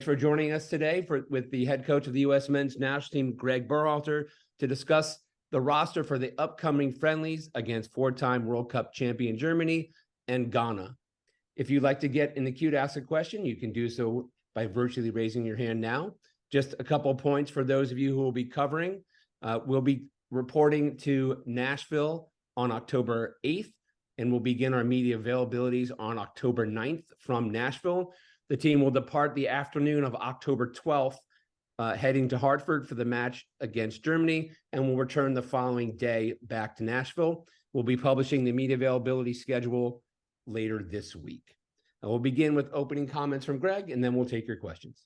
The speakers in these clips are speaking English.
For joining us today with the head coach of the U.S. men's national team, Gregg Berhalter, to discuss the roster for the upcoming friendlies against four-time World Cup champion Germany and Ghana. If you'd like to get in the queue to ask a question, you can do so by virtually raising your hand now. Just a couple of points for those of you who will be covering. We'll be reporting to Nashville on October 8th, and we'll begin our media availabilities on October 9th from Nashville. The team will depart the afternoon of October 12th, heading to Hartford for the match against Germany, and will return the following day back to Nashville. We'll be publishing the media availability schedule later this week. And we'll begin with opening comments from Gregg, and then we'll take your questions.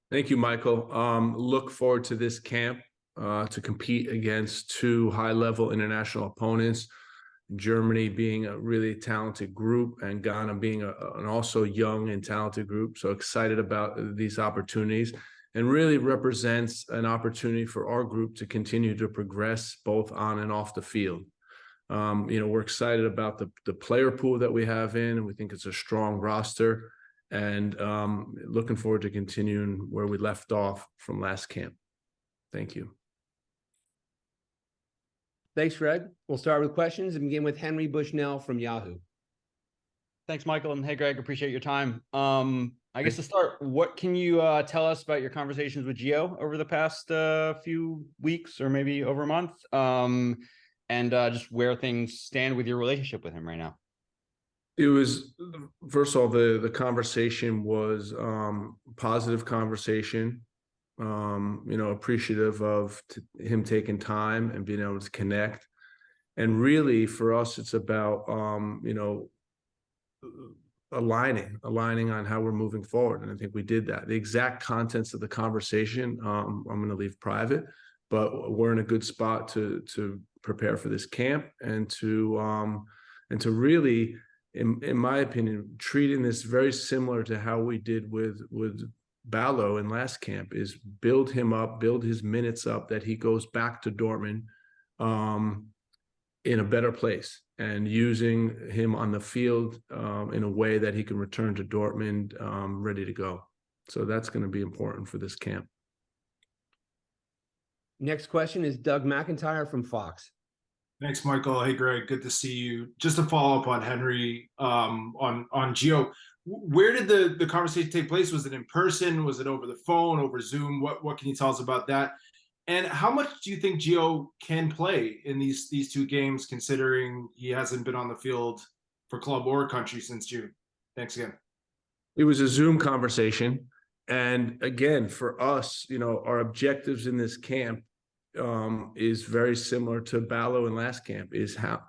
Thank you, Michael. Look forward to this camp to compete against two high-level international opponents. Germany being a really talented group and Ghana being an also young and talented group. So excited about these opportunities, and really represents an opportunity for our group to continue to progress both on and off the field. We're excited about the player pool that we have in, and we think it's a strong roster, and looking forward to continuing where we left off from last camp. Thank you. Thanks, Gregg. We'll start with questions and begin with Henry Bushnell from Yahoo. Thanks, Michael. And hey, Gregg, appreciate your time. I guess to start, what can you tell us about your conversations with Gio over the past few weeks or maybe over a month? And just where things stand with your relationship with him right now? It was, first of all, the conversation was positive conversation. Appreciative of him taking time and being able to connect. And really for us, it's about, aligning on how we're moving forward. And I think we did that. The exact contents of the conversation, I'm going to leave private, but we're in a good spot to prepare for this camp and to really, in my opinion, treating this very similar to how we did with Ballo in last camp, is build him up, build his minutes up, that he goes back to Dortmund in a better place, and using him on the field in a way that he can return to Dortmund ready to go. So that's going to be important for this camp. Next question is Doug McIntyre from Fox. Thanks, Michael. Hey, Gregg, good to see you. Just to follow up on Henry, on Gio. Where did the conversation take place? Was it in person? Was it over the phone, over Zoom? What can you tell us about that? And how much do you think Gio can play in these two games, considering he hasn't been on the field for club or country since June? Thanks again. It was a Zoom conversation. And again, for us, our objectives in this camp is very similar to Ballo in last camp, is how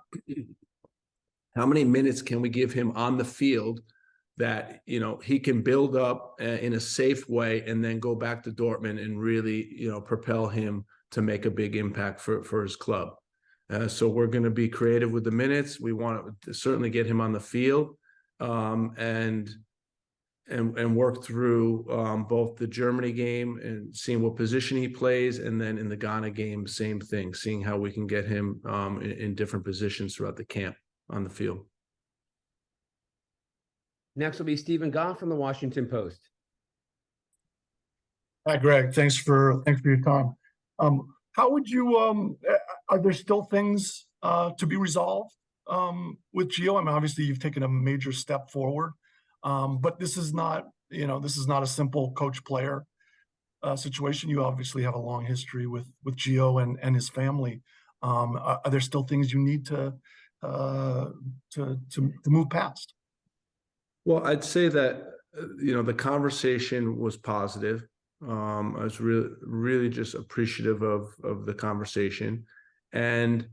many minutes can we give him on the field that he can build up in a safe way, and then go back to Dortmund and really propel him to make a big impact for his club. So we're going to be creative with the minutes. We want to certainly get him on the field and work through both the Germany game and seeing what position he plays, and then in the Ghana game, same thing, seeing how we can get him in different positions throughout the camp on the field. Next will be Stephen Goff from the Washington Post. Hi, Gregg. Thanks for your time. How would you? Are there still things to be resolved with Gio? I mean, obviously you've taken a major step forward, but this is not a simple coach-player situation. You obviously have a long history with Gio and his family. Are there still things you need to move past? Well, I'd say that, the conversation was positive. I was really just appreciative of the conversation. And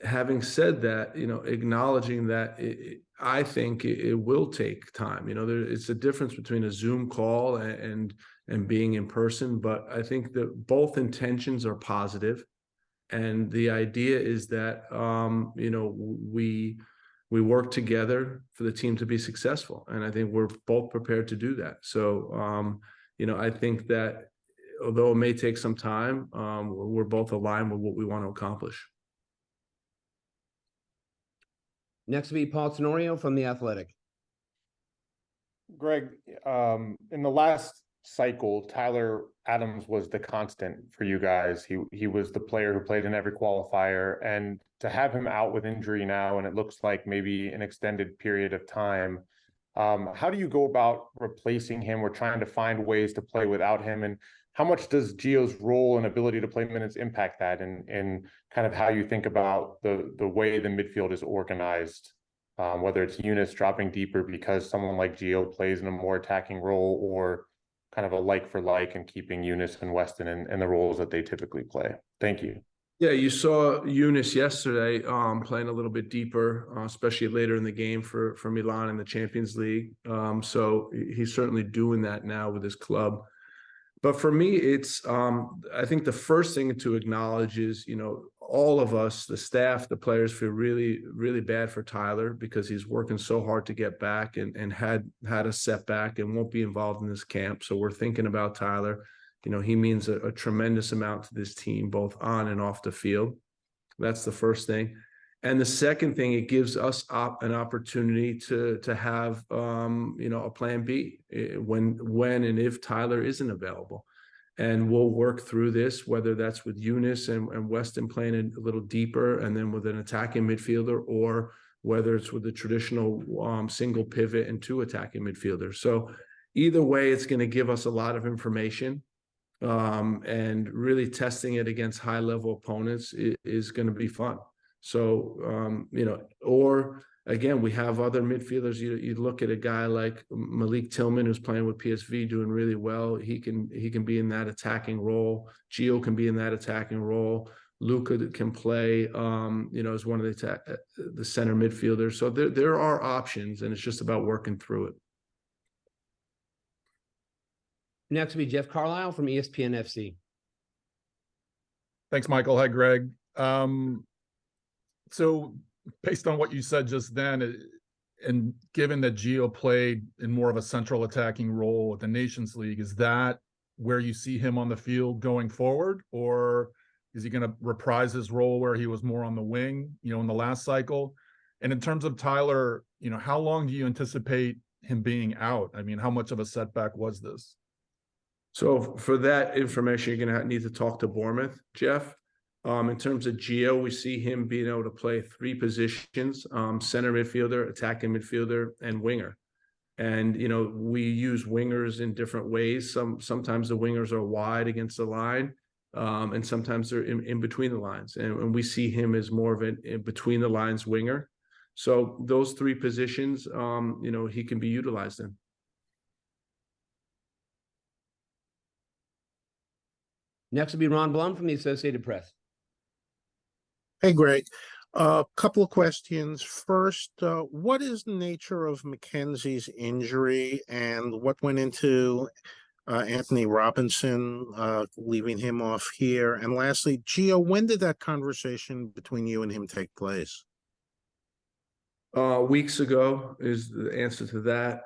having said that, acknowledging that I think it will take time. It's a difference between a Zoom call and being in person, but I think that both intentions are positive. And the idea is that, we work together for the team to be successful. And I think we're both prepared to do that. So, I think that although it may take some time, we're both aligned with what we want to accomplish. Next will be Paul Tenorio from The Athletic. Greg, in the last cycle, Tyler Adams was the constant for you guys. He was the player who played in every qualifier, and to have him out with injury now, and it looks like maybe an extended period of time, how do you go about replacing him or trying to find ways to play without him? And how much does Gio's role and ability to play minutes impact that in kind of how you think about the way the midfield is organized? Whether it's Eunice dropping deeper because someone like Gio plays in a more attacking role, or kind of a like for like and keeping Eunice and Weston in the roles that they typically play. Thank you. Yeah, you saw Eunice yesterday playing a little bit deeper, especially later in the game for Milan in the Champions League. So he's certainly doing that now with his club. But for me, it's I think the first thing to acknowledge is, all of us, the staff, the players, feel really, really bad for Tyler because he's working so hard to get back and had a setback and won't be involved in this camp. So we're thinking about Tyler. He means a tremendous amount to this team, both on and off the field. That's the first thing. And the second thing, it gives us an opportunity to have, a plan B when and if Tyler isn't available. And we'll work through this, whether that's with Eunice and Weston playing a little deeper and then with an attacking midfielder, or whether it's with the traditional single pivot and two attacking midfielders. So either way, it's going to give us a lot of information. And really testing it against high-level opponents is going to be fun. So, or again, we have other midfielders. You look at a guy like Malik Tillman, who's playing with PSV, doing really well. He can be in that attacking role. Gio can be in that attacking role. Luca can play, as one of the center midfielders. So there are options, and it's just about working through it. Next will be Jeff Carlisle from ESPN FC. Thanks, Michael. Hi, Greg. So based on what you said just then, and given that Gio played in more of a central attacking role at the Nations League, is that where you see him on the field going forward? Or is he going to reprise his role where he was more on the wing, in the last cycle? And in terms of Tyler, how long do you anticipate him being out? I mean, how much of a setback was this? So for that information, you're going to need to talk to Bournemouth, Jeff. In terms of Gio, we see him being able to play three positions: center midfielder, attacking midfielder, and winger. And we use wingers in different ways. Sometimes the wingers are wide against the line, and sometimes they're in between the lines. And we see him as more of an in between the lines winger. So those three positions, he can be utilized in. Next will be Ron Blum from the Associated Press. Hey, Greg. A couple of questions. First, what is the nature of Mackenzie's injury, and what went into Anthony Robinson leaving him off here? And lastly, Gio, when did that conversation between you and him take place? Weeks ago is the answer to that.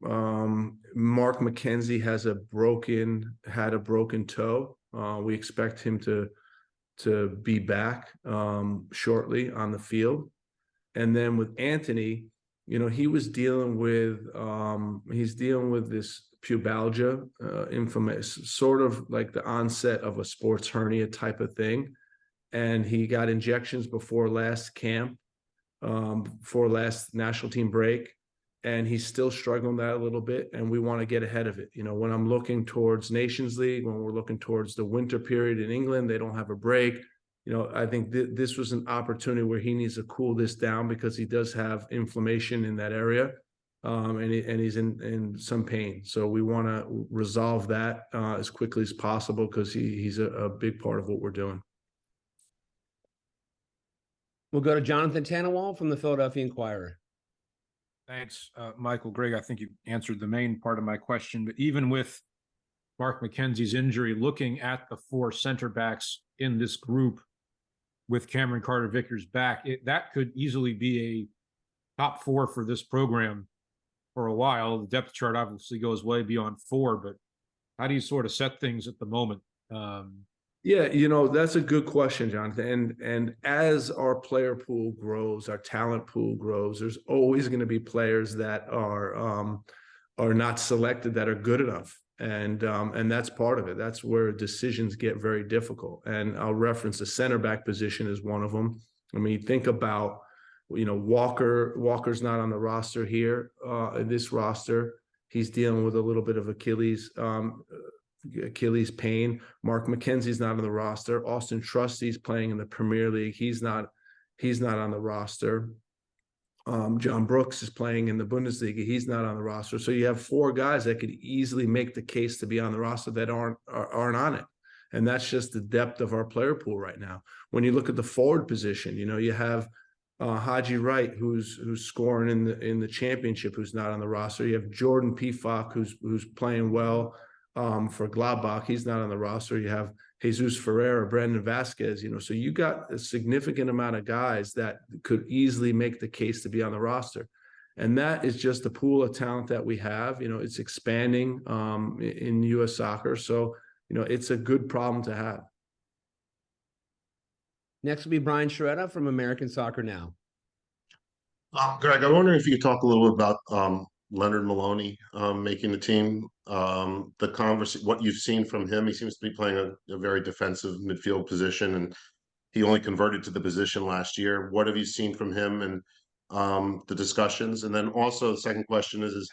Mark McKenzie had a broken toe. We expect him to be back shortly on the field. And then with Anthony, he was dealing with this pubalgia, infamous, sort of like the onset of a sports hernia type of thing. And he got injections before last camp, before last national team break. And he's still struggling that a little bit, and we want to get ahead of it. When I'm looking towards Nations League, when we're looking towards the winter period in England, they don't have a break. I think this was an opportunity where he needs to cool this down because he does have inflammation in that area, and he's in some pain. So we want to resolve that as quickly as possible because he's a big part of what we're doing. We'll go to Jonathan Tannenwald from the Philadelphia Inquirer. Thanks, Michael. Greg, I think you answered the main part of my question, but even with Mark McKenzie's injury, looking at the four center backs in this group with Cameron Carter-Vickers back, that could easily be a top four for this program for a while. The depth chart obviously goes way beyond four, but how do you sort of set things at the moment? Yeah, that's a good question, Jonathan. And as our player pool grows, our talent pool grows, there's always going to be players that are are not selected that are good enough. And that's part of it. That's where decisions get very difficult. And I'll reference the center back position as one of them. I mean, think about, Walker's not on the roster here, this roster. He's dealing with a little bit of Achilles pain. Mark McKenzie's not on the roster. Austin Trusty's playing in the Premier League. He's not on the roster. John Brooks is playing in the Bundesliga. He's not on the roster. So you have 4 guys that could easily make the case to be on the roster that aren't on it. And that's just the depth of our player pool right now. When you look at the forward position, you have Haji Wright, who's scoring in the championship, who's not on the roster. You have Jordan Pifak, who's playing well for Gladbach. He's not on the roster. You have Jesus Ferreira, Brandon Vasquez, so you got a significant amount of guys that could easily make the case to be on the roster. And that is just the pool of talent that we have. It's expanding in U.S. soccer. So, it's a good problem to have. Next will be Brian Sciaretta from American Soccer Now. Greg, I'm wondering if you could talk a little bit about Leonard Maloney making the team. What you've seen from him, he seems to be playing a very defensive midfield position, and he only converted to the position last year. What have you seen from him and the discussions? And then also the second question is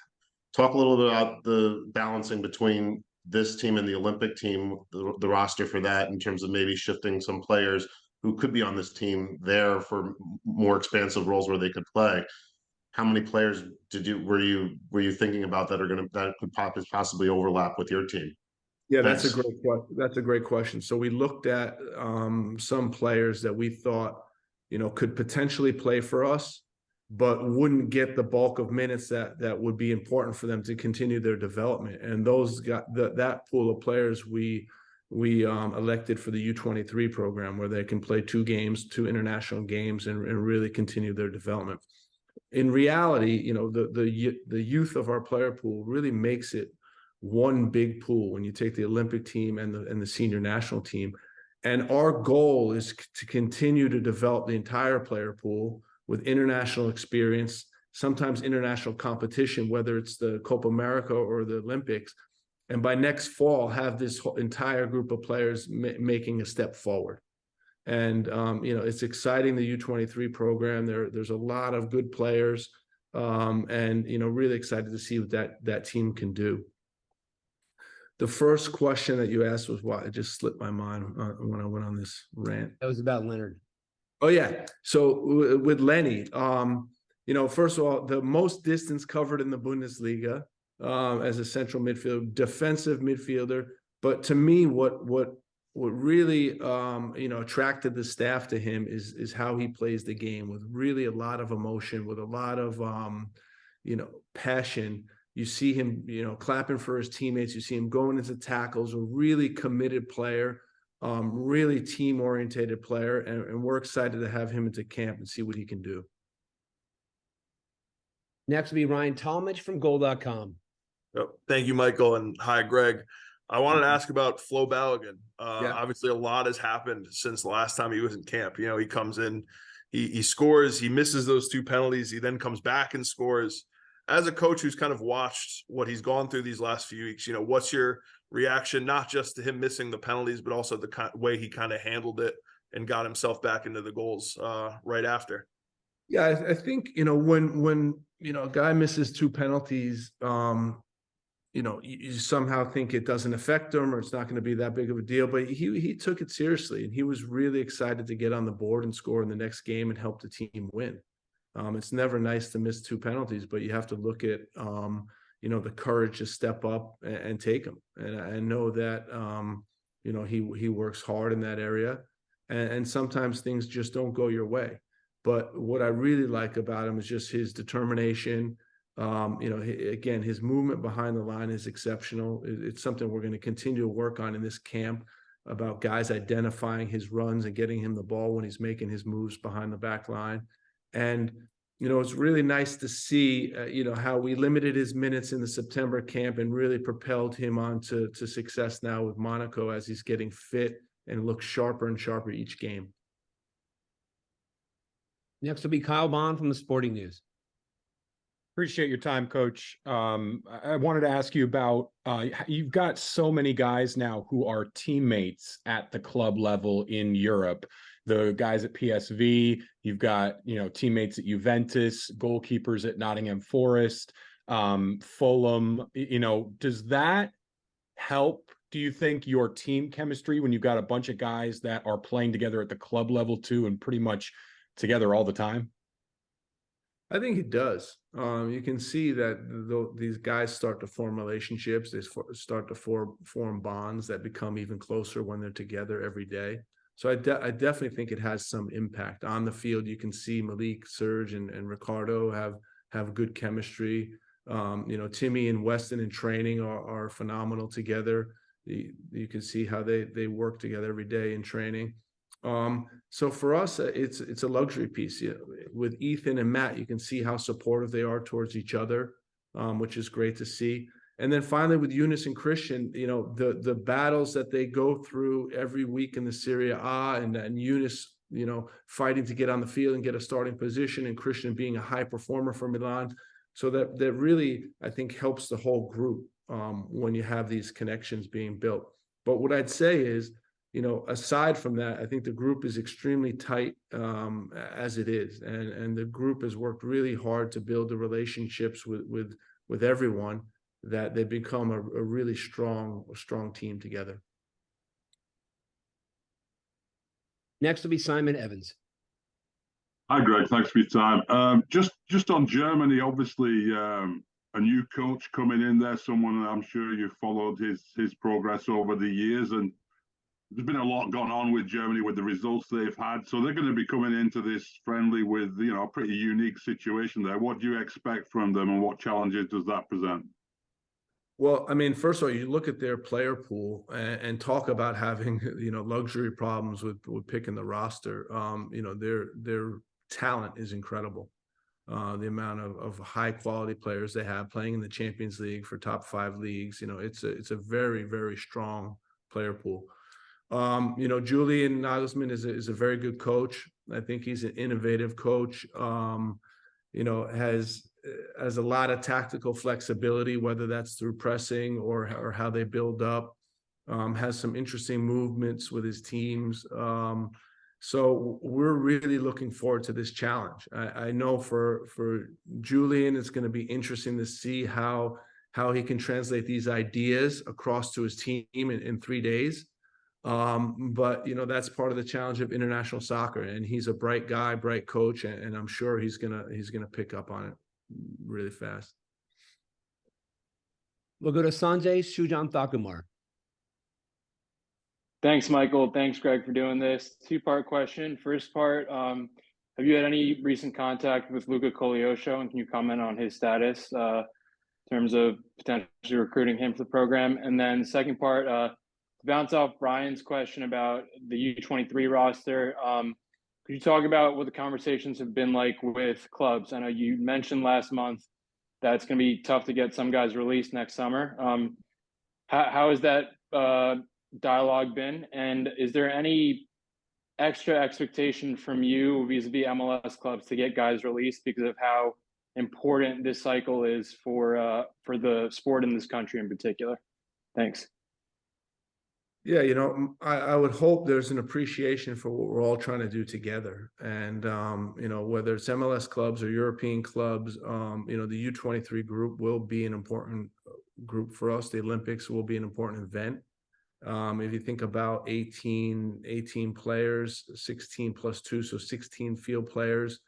talk a little bit about the balancing between this team and the Olympic team, the roster for that, in terms of maybe shifting some players who could be on this team there for more expansive roles where they could play. How many players were you thinking about that could possibly overlap with your team? Yeah, Thanks. that's a great question. So we looked at some players that we thought, could potentially play for us, but wouldn't get the bulk of minutes that would be important for them to continue their development. And those that pool of players we elected for the U23 program, where they can play 2 international games, and really continue their development. In reality, the youth of our player pool really makes it one big pool when you take the Olympic team and the senior national team. And our goal is to continue to develop the entire player pool with international experience, sometimes international competition, whether it's the Copa America or the Olympics. And by next fall, have this whole entire group of players making a step forward. And, it's exciting, the U23 program. There's a lot of good players, and, really excited to see what that team can do. The first question that you asked was what? It just slipped my mind when I went on this rant. That was about Leonard. Oh, yeah. So with Lenny, first of all, the most distance covered in the Bundesliga as a central midfielder, defensive midfielder. But to me, what really attracted the staff to him is how he plays the game, with really a lot of emotion, with a lot of passion. You see him clapping for his teammates. You see him going into tackles. A really committed player, really team oriented player, and we're excited to have him into camp and see what he can do. Next will be Ryan Talmadge from Goal.com. Thank you, Michael, and hi, Greg. I wanted to ask about Flo Balogun. Obviously, a lot has happened since the last time he was in camp. He comes in, he scores, he misses those 2 penalties, he then comes back and scores. As a coach who's kind of watched what he's gone through these last few weeks, what's your reaction, not just to him missing the penalties, but also the way he kind of handled it and got himself back into the goals right after? Yeah, I think, when a guy misses 2 penalties, you somehow think it doesn't affect him or it's not going to be that big of a deal, but he took it seriously, and he was really excited to get on the board and score in the next game and help the team win. It's never nice to miss 2 penalties, but you have to look at, the courage to step up and take them. And I know that, he works hard in that area, and sometimes things just don't go your way. But what I really like about him is just his determination. Again, his movement behind the line is exceptional. It's something we're going to continue to work on in this camp, about guys identifying his runs and getting him the ball when he's making his moves behind the back line. And, it's really nice to see, how we limited his minutes in the September camp and really propelled him on to success now with Monaco, as he's getting fit and looks sharper and sharper each game. Next will be Kyle Bond from the Sporting News. Appreciate your time, Coach. I wanted to ask you about, you've got so many guys now who are teammates at the club level in Europe. The guys at PSV, you've got, teammates at Juventus, goalkeepers at Nottingham Forest, Fulham. Does that help, do you think, your team chemistry when you've got a bunch of guys that are playing together at the club level too and pretty much together all the time? I think it does. You can see that these guys start to form relationships. They start to form bonds that become even closer when they're together every day. So I definitely think it has some impact on the field. You can see Malik, Serge, and Ricardo have good chemistry. Timmy and Weston in training are phenomenal together. You can see how they work together every day in training. So for us, it's a luxury piece. With Ethan and Matt, you can see how supportive they are towards each other, which is great to see. And then finally with Eunice and Christian, the battles that they go through every week in the Serie A, and Eunice, fighting to get on the field and get a starting position, and Christian being a high performer for Milan. So that really, I think, helps the whole group when you have these connections being built. But what I'd say is, aside from that, I think the group is extremely tight as it is, and the group has worked really hard to build the relationships with everyone, that they become a really strong team together. Next will be Simon Evans. Hi, Greg. Thanks for your time. Just on Germany, obviously, a new coach coming in there, someone I'm sure you've followed his progress over the years, and there's been a lot going on with Germany with the results they've had. So they're going to be coming into this friendly with, a pretty unique situation there. What do you expect from them, and what challenges does that present? Well, I mean, first of all, you look at their player pool and talk about having, luxury problems with picking the roster. Their talent is incredible. The amount of high quality players they have playing in the Champions League for top 5 leagues, it's a very, very strong player pool. Julian Nagelsmann is a very good coach. I think he's an innovative coach. Has a lot of tactical flexibility, whether that's through pressing or how they build up. Has some interesting movements with his teams. So we're really looking forward to this challenge. I know for Julian, it's going to be interesting to see how he can translate these ideas across to his team in 3 days. But that's part of the challenge of international soccer, and he's a bright guy, bright coach, and I'm sure he's gonna pick up on it really fast. We'll go to Sanjay Sujan-Thakumar. Thanks, Michael. Thanks, Greg, for doing this. 2-part question. First part, have you had any recent contact with Luca Koleosho, and can you comment on his status in terms of potentially recruiting him for the program? And then second part, to bounce off Brian's question about the U23 roster, could you talk about what the conversations have been like with clubs? I know you mentioned last month that it's going to be tough to get some guys released next summer. How has that dialogue been? And is there any extra expectation from you vis-a-vis MLS clubs to get guys released because of how important this cycle is for the sport in this country in particular? Thanks. Yeah, I would hope there's an appreciation for what we're all trying to do together. And, whether it's MLS clubs or European clubs, the U23 group will be an important group for us. The Olympics will be an important event. If you think about 18 players, 16 plus 2, so 16 field players,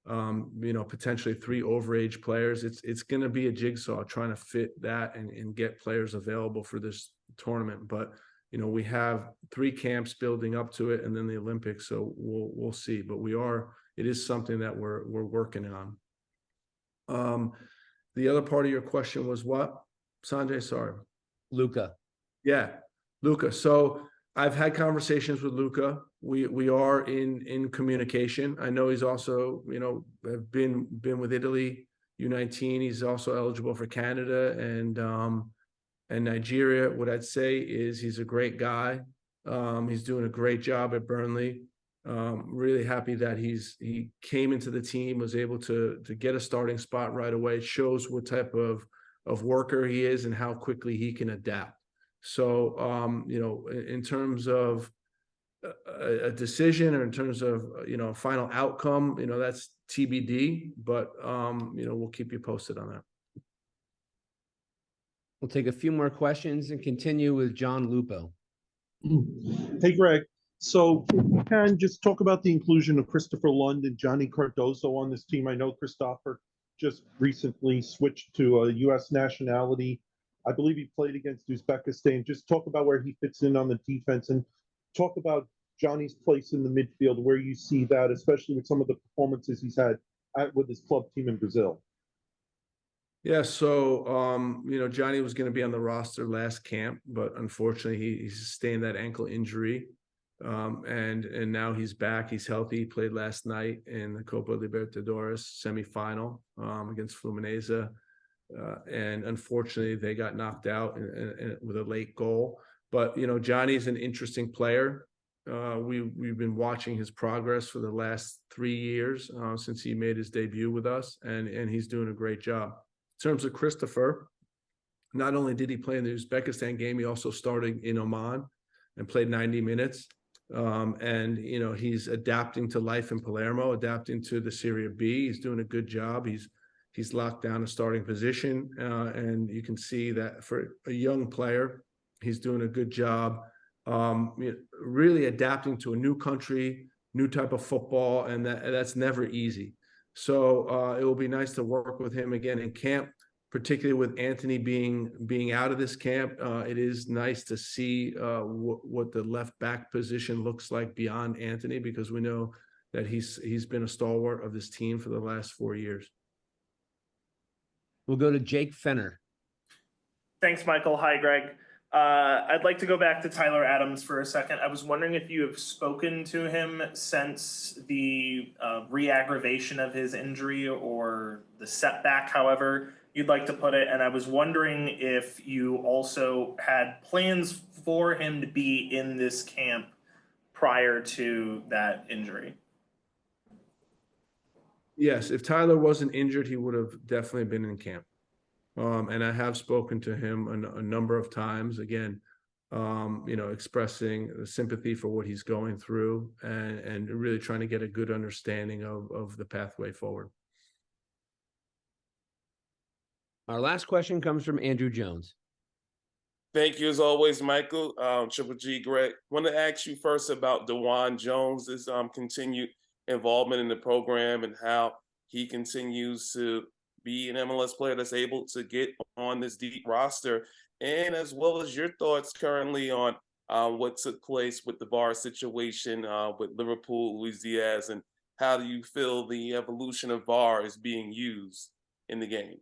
potentially 3 overage players, it's going to be a jigsaw trying to fit that and get players available for this tournament. But we have 3 camps building up to it, and then the Olympics. So we'll see. But it is something that we're working on. The other part of your question was what, Sanjay? Sorry. Luca. Yeah, Luca. So I've had conversations with Luca. We are in communication. I know he's also, have been with Italy, U19. He's also eligible for Canada and Nigeria. What I'd say is he's a great guy. He's doing a great job at Burnley. Really happy that he came into the team, was able to get a starting spot right away. It shows what type of worker he is and how quickly he can adapt. So, you know, in terms of a decision, or in terms of, you know, final outcome, you know, that's TBD, but, you know, we'll keep you posted on that. We'll take a few more questions and continue with John Lupo. Hey, Greg. So if you can just talk about the inclusion of Christopher Lund and Johnny Cardozo on this team. I know Christopher just recently switched to a U.S. nationality. I believe he played against Uzbekistan. Just talk about where he fits in on the defense, and talk about Johnny's place in the midfield, where you see that, especially with some of the performances he's had with his club team in Brazil. Yeah, so you know, Johnny was going to be on the roster last camp, but unfortunately he sustained that ankle injury. And now he's back. He's healthy. He played last night in the Copa Libertadores semifinal against Fluminense. And unfortunately they got knocked out with a late goal. But you know, Johnny's an interesting player. We've been watching his progress for the last 3 years since he made his debut with us, and he's doing a great job. In terms of Christopher, not only did he play in the Uzbekistan game, he also started in Oman and played 90 minutes. And, you know, he's adapting to life in Palermo, adapting to the Serie B. He's doing a good job. He's locked down a starting position. And you can see that for a young player, he's doing a good job, really adapting to a new country, new type of football, and that's never easy. So it will be nice to work with him again in camp, particularly with Anthony being out of this camp. It is nice to see what the left back position looks like beyond Anthony, because we know that he's been a stalwart of this team for the last 4 years. We'll go to Jake Fenner. Thanks, Michael. Hi, Greg. I'd like to go back to Tyler Adams for a second. I was wondering if you have spoken to him since the re-aggravation of his injury, or the setback, however you'd like to put it. And I was wondering if you also had plans for him to be in this camp prior to that injury. Yes, if Tyler wasn't injured, he would have definitely been in camp. And I have spoken to him a number of times, again, you know, expressing sympathy for what he's going through, and really trying to get a good understanding of the pathway forward. Our last question comes from Andrew Jones. Thank you as always, Michael. Triple G, Greg. Want to ask you first about DeJuan Jones's continued involvement in the program, and how he continues to be an MLS player that's able to get on this deep roster, and as well as your thoughts currently on what took place with the VAR situation with Liverpool, Luis Diaz, and how do you feel the evolution of VAR is being used in the game?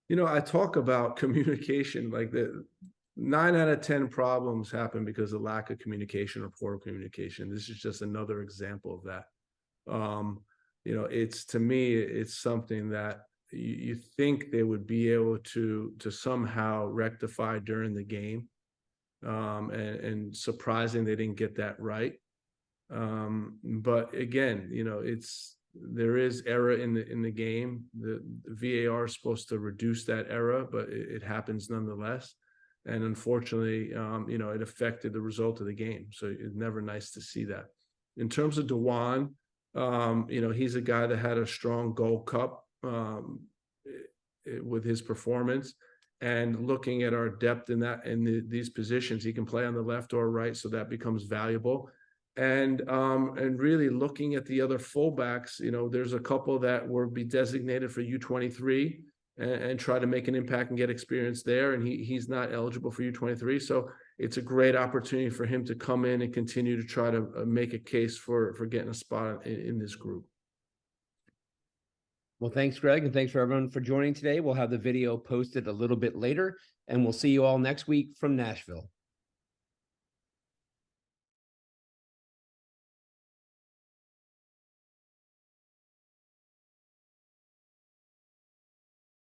You know, I talk about communication, like the 9 out of 10 problems happen because of lack of communication or poor communication. This is just another example of that. You know, to me, it's something that you think they would be able to somehow rectify during the game. And surprising they didn't get that right. But again, you know, there is error in the game. The VAR is supposed to reduce that error, but it happens nonetheless. And unfortunately, you know, it affected the result of the game. So it's never nice to see that. In terms of DeJuan, you know, he's a guy that had a strong Gold Cup with his performance. And looking at our depth in these positions, he can play on the left or right, so that becomes valuable. And really looking at the other fullbacks, you know, there's a couple that will be designated for U23 and try to make an impact and get experience there. And he's not eligible for U23. So it's a great opportunity for him to come in and continue to try to make a case for getting a spot in this group. Well, thanks, Greg, and thanks for everyone for joining today. We'll have the video posted a little bit later, and we'll see you all next week from Nashville.